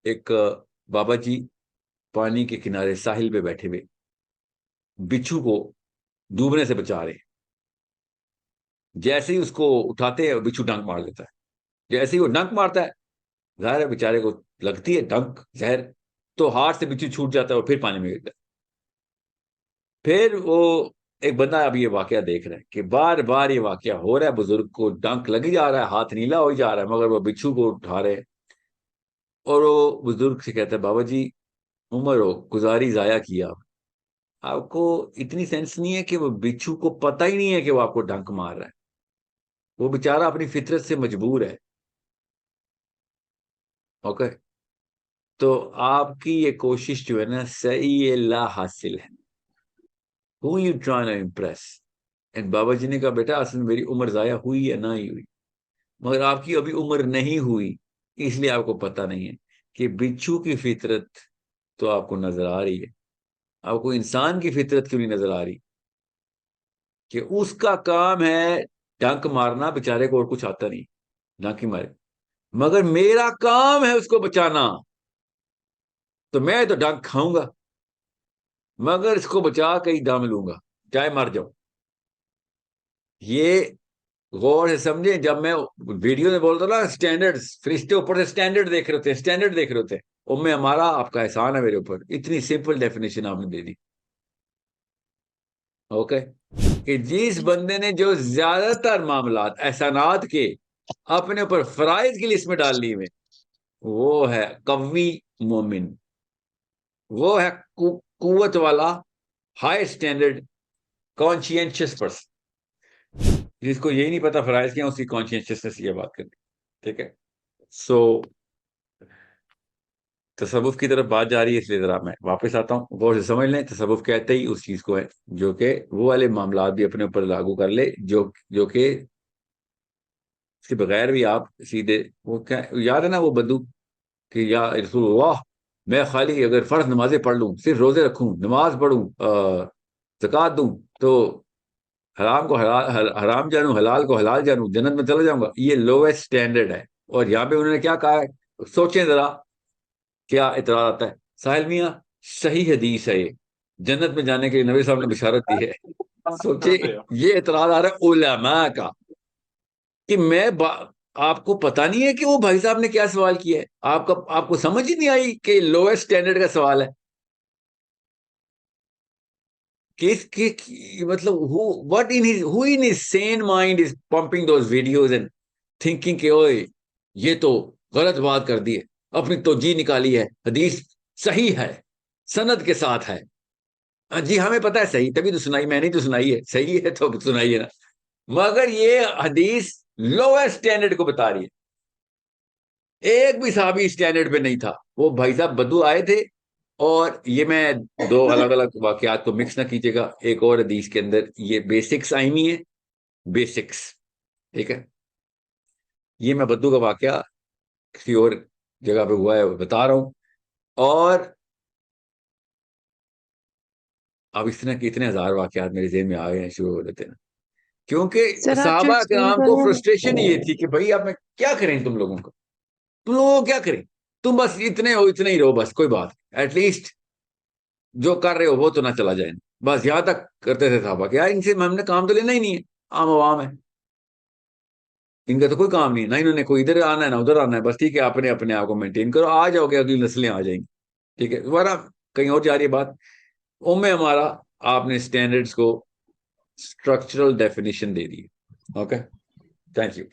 ایک بابا جی پانی کے کنارے ساحل پہ بیٹھے ہوئے بچھو کو ڈوبنے سے بچا رہے. جیسے ہی اس کو اٹھاتے ہیں بچھو ڈنک مار دیتا ہے. جیسے ہی وہ ڈنک مارتا ہے ظاہر ہے بیچارے کو لگتی ہے ڈنک زہر, تو ہاتھ سے بچھو چھوٹ جاتا ہے اور پھر پانی میں گرتا ہے. پھر وہ ایک بندہ اب یہ واقعہ دیکھ رہا ہے کہ بار بار یہ واقعہ ہو رہا ہے, بزرگ کو ڈنک لگی جا رہا ہے, ہاتھ نیلا ہو جا رہا ہے, مگر وہ بچھو کو اٹھا رہے. اور وہ بزرگ سے کہتا ہے بابا جی عمر ہو گزاری ضائع کیا, آپ کو اتنی سینس نہیں ہے کہ وہ بچھو کو پتہ ہی نہیں ہے کہ وہ آپ کو ڈنک مار رہا ہے, وہ بیچارہ اپنی فطرت سے مجبور ہے. اوکے, تو آپ کی یہ کوشش جو ہے نا صحیح لا حاصل ہے. Who you trying to impress? And بابا جی نے کہا بیٹا اصل میں میری عمر ضائع ہوئی ہے نہ ہی ہوئی, مگر آپ کی ابھی عمر نہیں ہوئی اس لیے آپ کو پتہ نہیں ہے کہ بچھو کی فطرت تو آپ کو نظر آ رہی ہے, آپ کو انسان کی فطرت کیوں نہیں نظر آ رہی کہ اس کا کام ہے ڈنک مارنا, بیچارے کو اور کچھ آتا نہیں, ڈنک ہی مارے, مگر میرا کام ہے اس کو بچانا, تو میں تو ڈنک کھاؤں گا مگر اس کو بچا کے ہی دم لوں گا چاہے مر جاؤ. یہ غور سے سمجھیں, جب میں ویڈیو میں بولتا نا سٹینڈرڈ, فرشتے اوپر سے سٹینڈرڈ دیکھ رہے ہوتے ہیں, سٹینڈرڈ دیکھ رہے ہوتے ہیں, اور میں ہمارا آپ کا احسان ہے میرے اوپر, اتنی سمپل ڈیفینیشن آپ نے دے دی. اوکے, کہ جس بندے نے جو زیادہ تر معاملات احسانات کے اپنے اوپر فرائض کی لسٹ میں ڈال لی ہوئے, وہ ہے قوی مومن, وہ ہے قوت والا ہائی اسٹینڈرڈ کانشینشیس پرسن. جس کو یہی نہیں پتا فرائض کیا, اس کی کانشینشیسنس یہ بات کرنی. ٹھیک ہے, سو تصوف کی طرف بات جا رہی ہے, اس لیے ذرا میں واپس آتا ہوں. غور سے سمجھ لیں, تصوف کہتے ہی اس چیز کو ہے جو کہ وہ والے معاملات بھی اپنے اوپر لاگو کر لے جو کہ اس کے بغیر بھی آپ سیدھے, وہ کیا یاد ہے نا وہ بدو کہ یا رسول اللہ میں خالی اگر فرض نمازیں پڑھ لوں, صرف روزے رکھوں, نماز پڑھوں, زکوٰۃ دوں, تو حرام کو حرام جانوں, حلال کو حلال جانوں, جنت میں چلا جاؤں گا. یہ لویسٹ اسٹینڈرڈ ہے. اور یہاں پہ انہوں نے کیا کہا ہے, سوچیں ذرا کیا اعتراض آتا ہے. ساحل میاں صحیح حدیث ہے, یہ جنت میں جانے کے لیے نبی صاحب نے بشارت دی ہے. سوچے یہ اعتراض آ رہا ہے علماء کا کہ میں آپ کو پتا نہیں ہے کہ وہ بھائی صاحب نے کیا سوال کیا ہے, آپ کو سمجھ ہی نہیں آئی کہ لویسٹ اسٹینڈرڈ کا سوال ہے. مطلب who in his sane mind is pumping those videos and thinking کہ اوئے یہ تو غلط بات کر دی ہے, اپنی توجیہ نکالی ہے, حدیث صحیح ہے, سند کے ساتھ ہے. جی ہمیں پتا ہے صحیح, تبھی تو سنائی, میں نے تو سنائی ہے, صحیح ہے تو سنائی ہے نا, مگر یہ حدیث لویسٹ اسٹینڈرڈ کو بتا رہی ہے. ایک بھی صحابی اسٹینڈرڈ پہ نہیں تھا. وہ بھائی صاحب بدو آئے تھے, اور یہ میں دو الگ الگ واقعات کو مکس نہ کیجیے گا. ایک اور حدیث کے اندر یہ بیسکس آئی ہوئی ہیں, بیسکس, ٹھیک ہے. یہ میں بدو کا واقعہ کسی اور جگہ پہ ہوا ہے بتا رہا ہوں. اور اب اس طرح کے اتنے ہزار واقعات میرے ذہن میں آ گئے ہیں, شروع ہو رہتے ہیں, کیونکہ سر آپ جو صحابہ ایکسپلین کرام کر کو رہے ہیں فرسٹریشن یہ تھی کہ بھائی اب میں کیا کریں, تم لوگوں کو کیا کریں, تم بس اتنے ہو, اتنے ہی رہو, بس کوئی بات, ایٹ لیسٹ جو کر رہے ہو وہ تو نہ چلا جائے. بس یہاں تک کرتے تھے صحابہ کہ یار ان سے ہم نے کام تو لینا ہی نہیں ہے, عام عوام ہے, ان کا تو کوئی کام نہیں, نہ انہوں نے کوئی ادھر آنا ہے نہ ادھر آنا ہے, بس ٹھیک ہے اپنے آپ کو مینٹین کرو, آ جاؤ گے اگلی نسلیں آ جائیں گی. ٹھیک ہے, ورنہ کہیں اور جا رہی ہے بات. ہمارا آپ نے اسٹینڈرڈس کو structural definition they the. Okay, thank you.